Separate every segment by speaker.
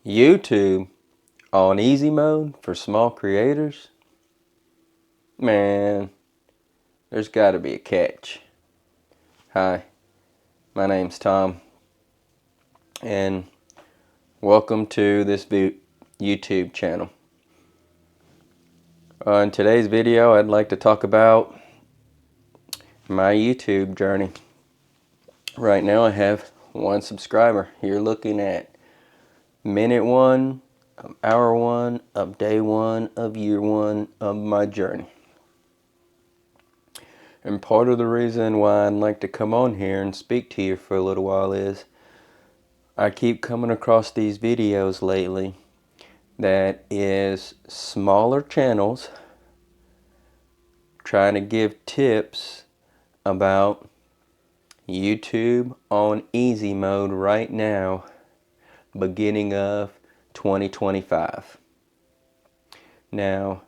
Speaker 1: YouTube on easy mode for small creators? Man, there's got to be a catch. Hi, my name's Tom, and welcome to this YouTube channel. In today's video, I'd like to talk about my YouTube journey. Right now, I have 1 subscriber. You're looking at minute 1, hour 1, of day 1, of year 1 of my journey. And part of the reason why I'd like to come on here and speak to you for a little while is I keep coming across these videos lately that is smaller channels trying to give tips about YouTube on easy mode right now, beginning of 2025. Now,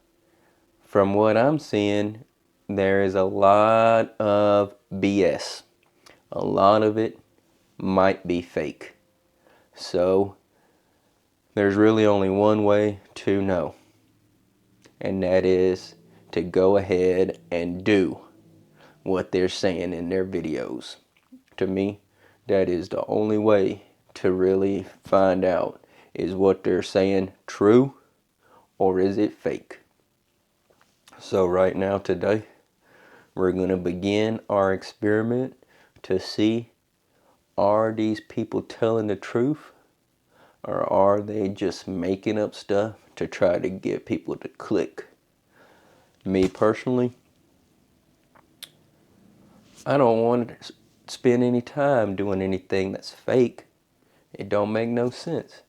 Speaker 1: from what I'm seeing, there is a lot of BS. A lot of it might be fake. So, there's really only one way to know, and that is to go ahead and do what they're saying in their videos. To me, that is the only way to really find out, is what they're saying true or is it fake. So right now, today, we're going to begin our experiment to see, are these people telling the truth, or are they just making up stuff to try to get people to click? Me personally, I don't want to spend any time doing anything that's fake. It don't make no sense.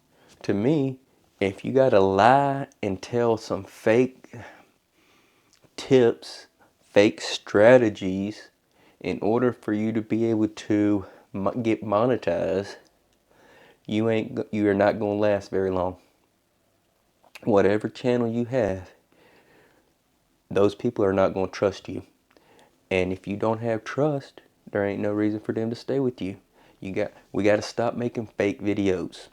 Speaker 1: To me, if you gotta lie and tell some fake tips, fake strategies in order for you to be able to get monetized, you're not gonna last very long. Whatever channel you have, those people are not gonna trust you. And if you don't have trust, there ain't no reason for them to stay with you. We got to stop making fake videos.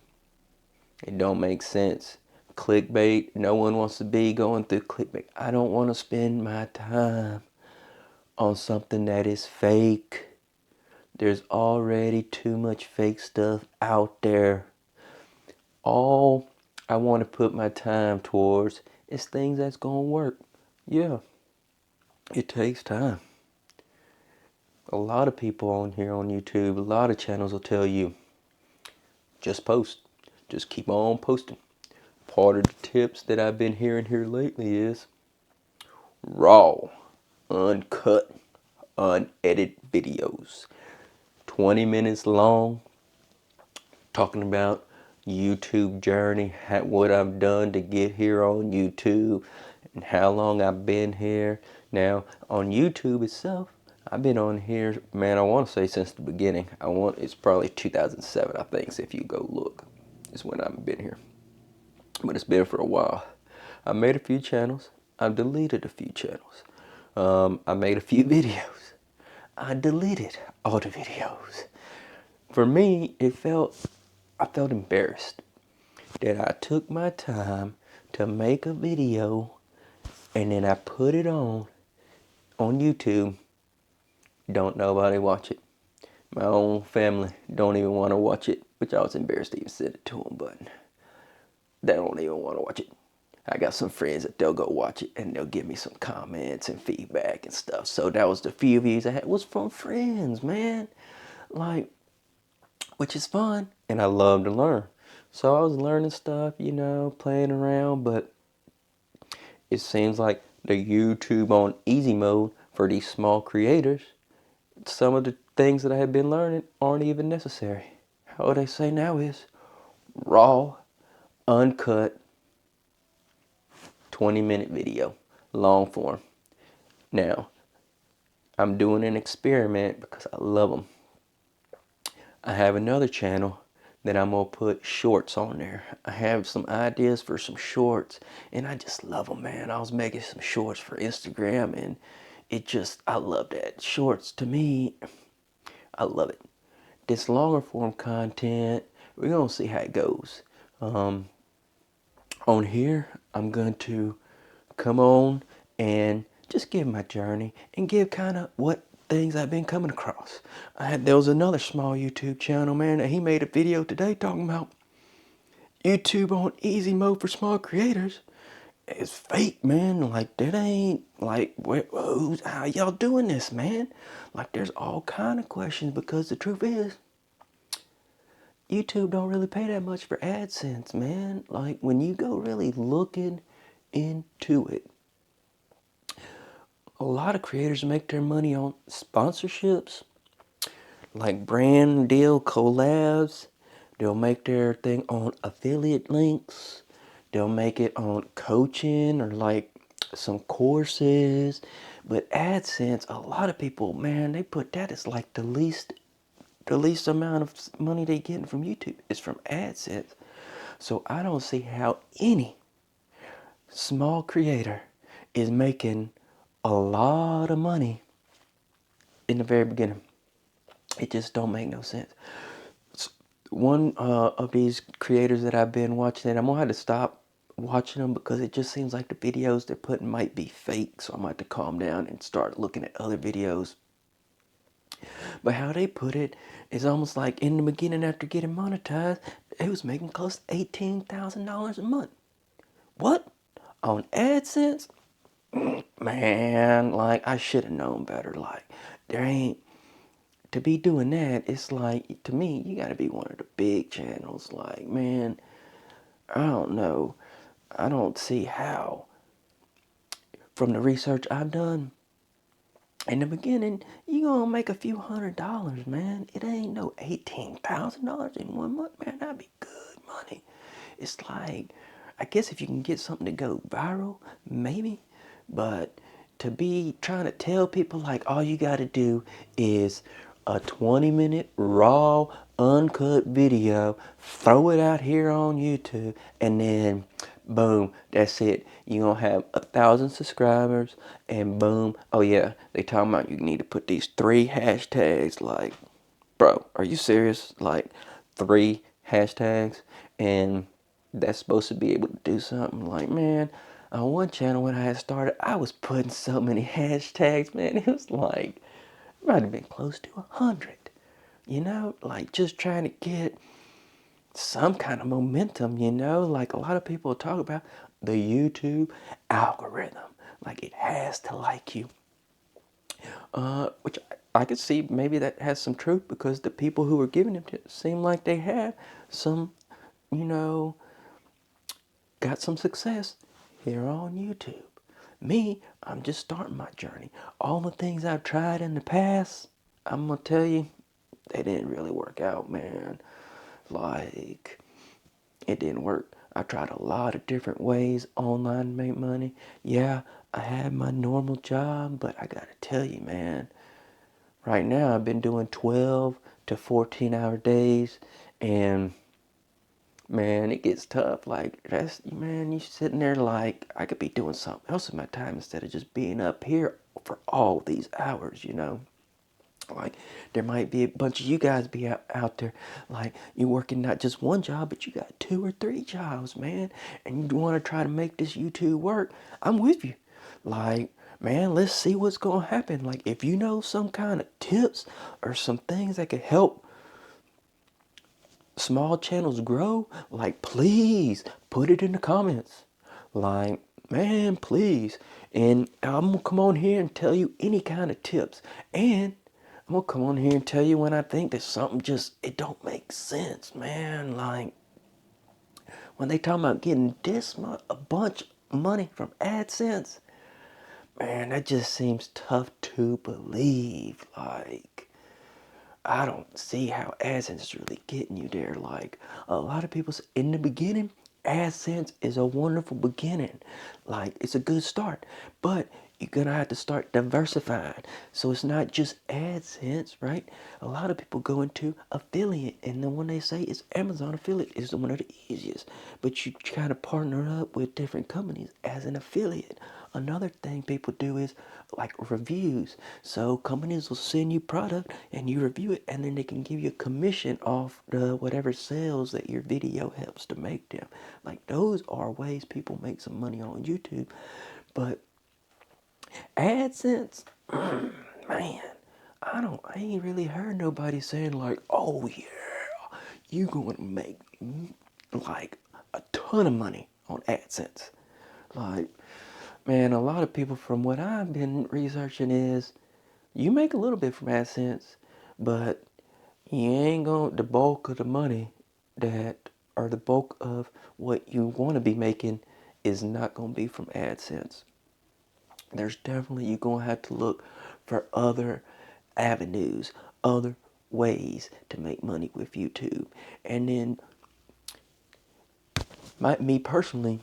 Speaker 1: It don't make sense. Clickbait, no one wants to be going through clickbait. I don't want to spend my time on something that is fake. There's already too much fake stuff out there. All I want to put my time towards is things that's going to work. Yeah, it takes time. A lot of people on here on YouTube, a lot of channels will tell you, just post. Just keep on posting. Part of the tips that I've been hearing here lately is raw, uncut, unedited videos. 20 minutes long, talking about YouTube journey, what I've done to get here on YouTube, and how long I've been here. Now, on YouTube itself, I've been on here, man, I want to say since the beginning. It's probably 2007, I think, so if you go look, is when I've been here. But it's been for a while. I made a few channels. I've deleted a few channels. I made a few videos. I deleted all the videos. For me, I felt embarrassed that I took my time to make a video and then I put it on YouTube. Don't nobody watch it. My own family don't even want to watch it, which I was embarrassed to even send it to them, but they don't even want to watch it. I got some friends that they'll go watch it and they'll give me some comments and feedback and stuff. So that was the few views I had was from friends, man. Like, which is fun, and I love to learn. So I was learning stuff, playing around, but it seems like the YouTube on easy mode for these small creators, some of the things that I have been learning aren't even necessary. How they say now is raw, uncut, 20-minute video, long form. Now, I'm doing an experiment because I love them. I have another channel that I'm going to put shorts on there. I have some ideas for some shorts, and I just love them, man. I was making some shorts for Instagram, and I love that. Shorts, to me, I love it. This longer form content, we're going to see how it goes. Um, on here, I'm going to come on and just give my journey and give kind of what things I've been coming across. There was another small YouTube channel, man, and he made a video today talking about YouTube on easy mode for small creators. It's fake, man. Like, that ain't, like, how y'all doing this, man? Like, there's all kind of questions, because the truth is, YouTube don't really pay that much for AdSense, man. Like, when you go really looking into it, a lot of creators make their money on sponsorships, like brand deal collabs. They'll make their thing on affiliate links. They'll make it on coaching or like some courses. But AdSense, a lot of people, man, they put that as like the least amount of money they getting from YouTube is from AdSense. So I don't see how any small creator is making a lot of money in the very beginning. It just don't make no sense. One of these creators that I've been watching, and I'm gonna have to stop watching them because it just seems like the videos they're putting might be fake. So I'm gonna have to calm down and start looking at other videos. But how they put it is almost like in the beginning, after getting monetized, it was making close to $18,000 a month. What? On AdSense? Man, like, I should have known better. Like, there ain't, to be doing that, it's like, to me, you gotta be one of the big channels. Like, man, I don't know. I don't see how. From the research I've done, in the beginning, you gonna make a few $100s, man. It ain't no $18,000 in 1 month, man. That'd be good money. It's like, I guess if you can get something to go viral, maybe. But to be trying to tell people like all you gotta do is a 20-minute raw, uncut video, throw it out here on YouTube, and then boom, that's it. You're gonna have 1,000 subscribers, and boom, oh yeah, they talking about you need to put these 3 hashtags. Like, bro, are you serious? Like, 3 hashtags, and that's supposed to be able to do something? Like, man, on one channel when I had started, I was putting so many hashtags, man. It was like, it might have been close to 100. You know, like, just trying to get some kind of momentum, you know? Like, a lot of people talk about the YouTube algorithm. Like, it has to like you. Which I could see maybe that has some truth, because the people who were giving it seem like they have some, you know, got some success here on YouTube. Me, I'm just starting my journey. All the things I've tried in the past, I'm gonna tell you, they didn't really work out, man. Like, it didn't work. I tried a lot of different ways online to make money. Yeah, I had my normal job, but I gotta tell you, man, right now I've been doing 12 to 14-hour days, and man, it gets tough. Like, that's, man, you sitting there like, I could be doing something else with my time instead of just being up here for all these hours, you know? Like, there might be a bunch of you guys be out there, like, you're working not just one job, but you got 2 or 3 jobs, man, and you want to try to make this YouTube work. I'm with you. Like, man, let's see what's going to happen. Like, if you know some kind of tips or some things that could help small channels grow, like, please put it in the comments. Like, man, please. And I'm gonna come on here and tell you any kind of tips. And I'm gonna come on here and tell you when I think that something just, it don't make sense, man. Like, when they talking about getting this much, a bunch of money from AdSense, man, that just seems tough to believe. Like, I don't see how AdSense is really getting you there. Like, a lot of people say in the beginning, AdSense is a wonderful beginning. Like, it's a good start. But you're gonna have to start diversifying. So it's not just AdSense, right? A lot of people go into affiliate, and the one they say is Amazon affiliate is one of the easiest. But you kind of partner up with different companies as an affiliate. Another thing people do is like reviews. So companies will send you product and you review it, and then they can give you a commission off the whatever sales that your video helps to make them. Like those are ways people make some money on YouTube. But AdSense, man, I ain't really heard nobody saying like, oh yeah, you going to make like a ton of money on AdSense. Like, man, a lot of people from what I've been researching is you make a little bit from AdSense, but you ain't going the bulk of the money that or the bulk of what you want to be making is not going to be from AdSense. There's definitely you're going to have to look for other avenues, other ways to make money with YouTube. And then me personally,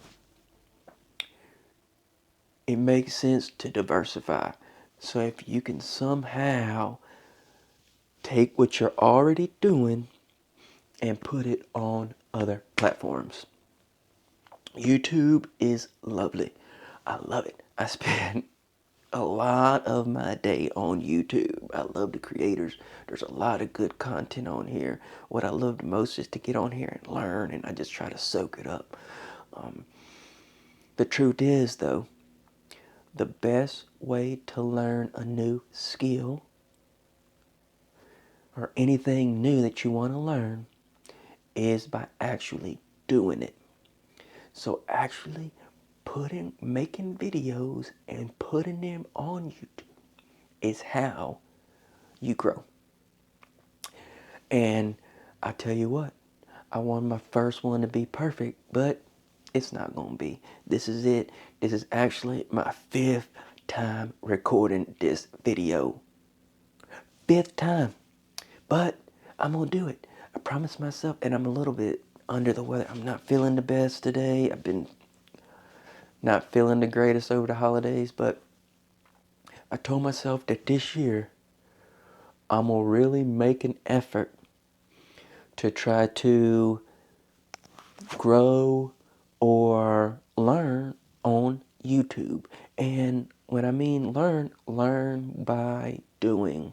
Speaker 1: it makes sense to diversify. So if you can somehow take what you're already doing and put it on other platforms. YouTube is lovely. I love it. I spend a lot of my day on YouTube. I love the creators. There's a lot of good content on here. What I love the most is to get on here and learn, and I just try to soak it up. The truth is, though, the best way to learn a new skill or anything new that you want to learn is by actually doing it. So actually making videos and putting them on YouTube is how you grow. And I tell you what, I want my first one to be perfect, but it's not going to be. This is it. This is actually my 5th time recording this video. 5th time. But I'm going to do it. I promised myself, and I'm a little bit under the weather. I'm not feeling the best today. I've been not feeling the greatest over the holidays, but I told myself that this year I'm going to really make an effort to try to grow or learn on YouTube. And when I mean learn by doing.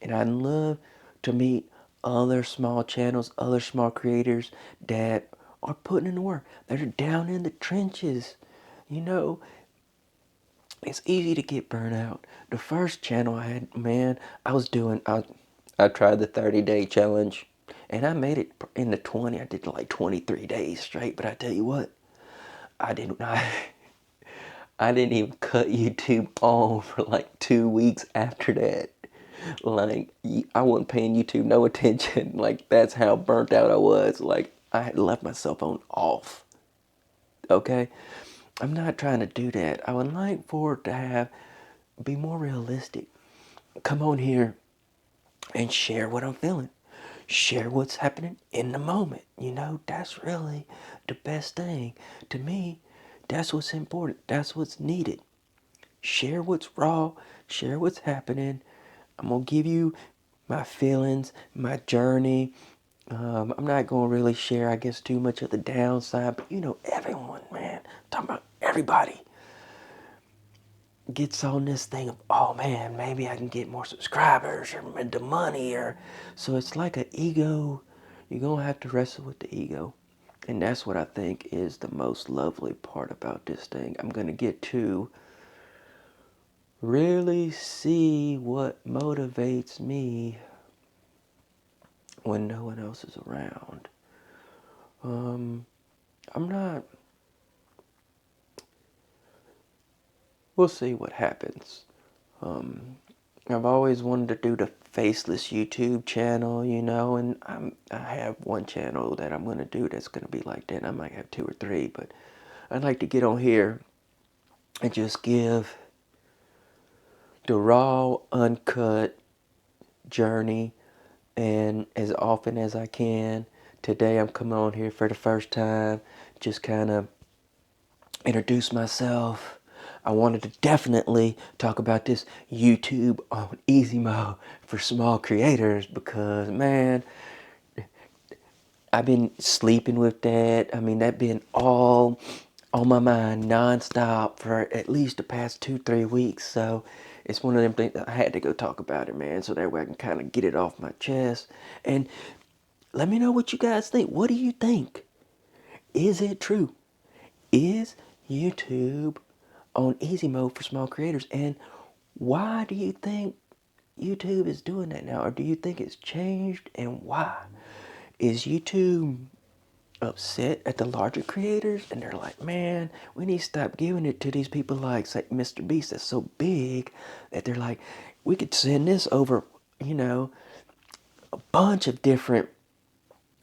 Speaker 1: And I'd love to meet other small channels, other small creators that are putting in the work. They're down in the trenches. You know, it's easy to get burnt out. The first channel I had, man, I tried the 30-day challenge, and I made it in the 20. I did like 23 days straight, but I tell you what, I didn't, I, I didn't even cut YouTube on for like 2 weeks after that. Like, I wasn't paying YouTube no attention. Like, that's how burnt out I was. Like, I had left my cell phone off. Okay? I'm not trying to do that. I would like for it to be more realistic. Come on here and share what I'm feeling. Share what's happening in the moment. You know, that's really the best thing. To me, that's what's important. That's what's needed. Share what's raw. Share what's happening. I'm going to give you my feelings, my journey. I'm not going to really share, I guess, too much of the downside. But, you know, everyone, man. I'm talking about everybody gets on this thing of, oh man, maybe I can get more subscribers or the money, or so it's like an ego. You're gonna have to wrestle with the ego, and that's what I think is the most lovely part about this thing. I'm gonna get to really see what motivates me when no one else is around. I'm not. We'll see what happens. I've always wanted to do the faceless YouTube channel, you know, and I have one channel that I'm going to do that's going to be like that. I might have 2 or 3, but I'd like to get on here and just give the raw, uncut journey, and as often as I can. Today I'm coming on here for the first time, just kind of introduce myself. I wanted to definitely talk about this YouTube on easy mode for small creators because, man, I've been sleeping with that. I mean, that been all on my mind nonstop for at least the past 2-3 weeks. So it's one of them things that I had to go talk about it, man, so that way I can kind of get it off my chest. And let me know what you guys think. What do you think? Is it true? Is YouTube on easy mode for small creators? And why do you think YouTube is doing that now? Or do you think it's changed, and why? Is YouTube upset at the larger creators and they're like, man, we need to stop giving it to these people like, say, Mr. Beast that's so big that they're like, we could send this over, a bunch of different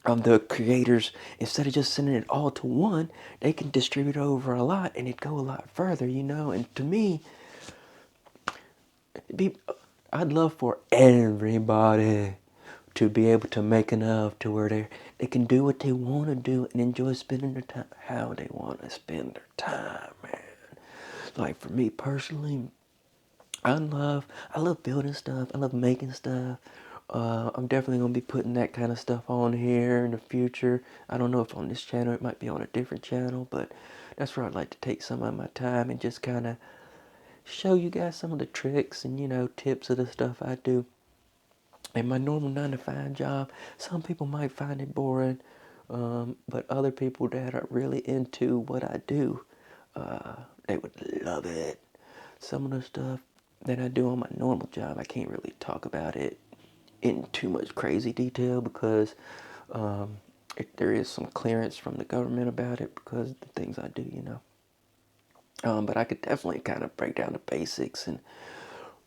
Speaker 1: the creators, instead of just sending it all to one, they can distribute over a lot and it go a lot further, and to me, be, I'd love for everybody to be able to make enough to where they can do what they want to do and enjoy spending their time how they want to spend their time, man. Like for me personally, I love building stuff. I love making stuff. I'm definitely gonna be putting that kind of stuff on here in the future. I don't know if on this channel, it might be on a different channel, but that's where I'd like to take some of my time and just kind of show you guys some of the tricks and tips of the stuff I do in my normal 9 to 5 job. Some people might find it boring, but other people that are really into what I do, they would love it. Some of the stuff that I do on my normal job, I can't really talk about it in too much crazy detail because there is some clearance from the government about it because of the things I do. But I could definitely kind of break down the basics. And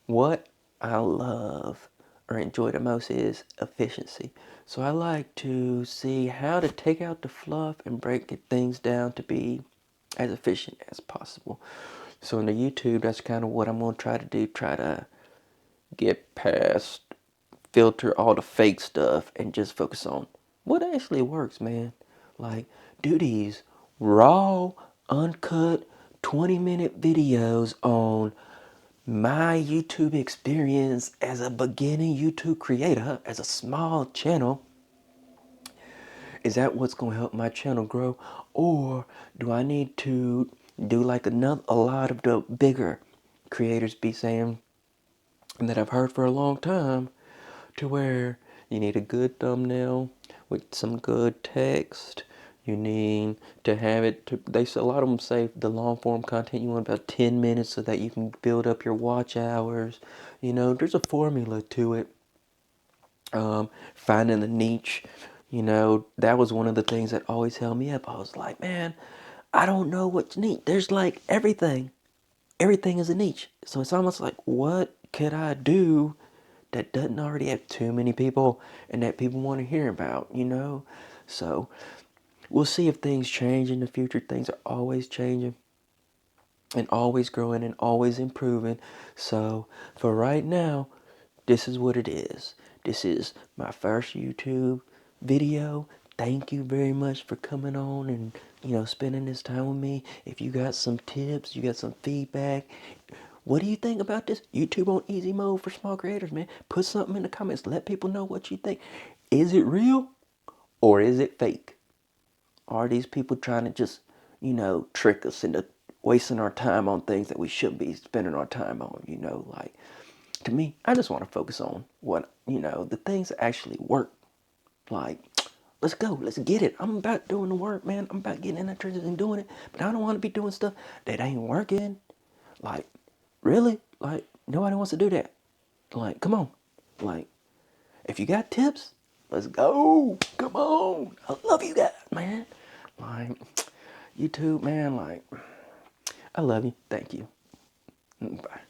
Speaker 1: what I love or enjoy the most is efficiency. So I like to see how to take out the fluff and break things down to be as efficient as possible. So in the YouTube, that's kind of what I'm going to try to do. Try to get past, filter all the fake stuff and just focus on what actually works, man. Like, do these raw, uncut, 20-minute videos on my YouTube experience as a beginning YouTube creator, as a small channel. Is that what's going to help my channel grow? Or do I need to do like a lot of the bigger creators be saying, and that I've heard for a long time, to where you need a good thumbnail with some good text. You need to have it a lot of them say the long form content you want about 10 minutes so that you can build up your watch hours. There's a formula to it. Finding the niche, that was one of the things that always held me up. I was like, man, I don't know what's niche. There's like everything. Everything is a niche. So it's almost like, what could I do that doesn't already have too many people and that people want to hear about? So we'll see if things change in the future. Things are always changing and always growing and always improving. So for right now, this is what it is. This is my first YouTube video. Thank you very much for coming on and spending this time with me. If you got some tips, you got some feedback, what do you think about this YouTube on easy mode for small creators, man? Put something in the comments. Let people know what you think. Is it real or is it fake? Are these people trying to just, trick us into wasting our time on things that we should be spending our time on? Like, to me, I just want to focus on what, the things that actually work. Like, let's go, let's get it. I'm about doing the work, man. I'm about getting in that trenches and doing it. But I don't want to be doing stuff that ain't working. Like, really? Like, nobody wants to do that. Like, come on. Like, if you got tips, let's go. Come on. I love you guys, man. Like, YouTube, man, like, I love you. Thank you. Bye.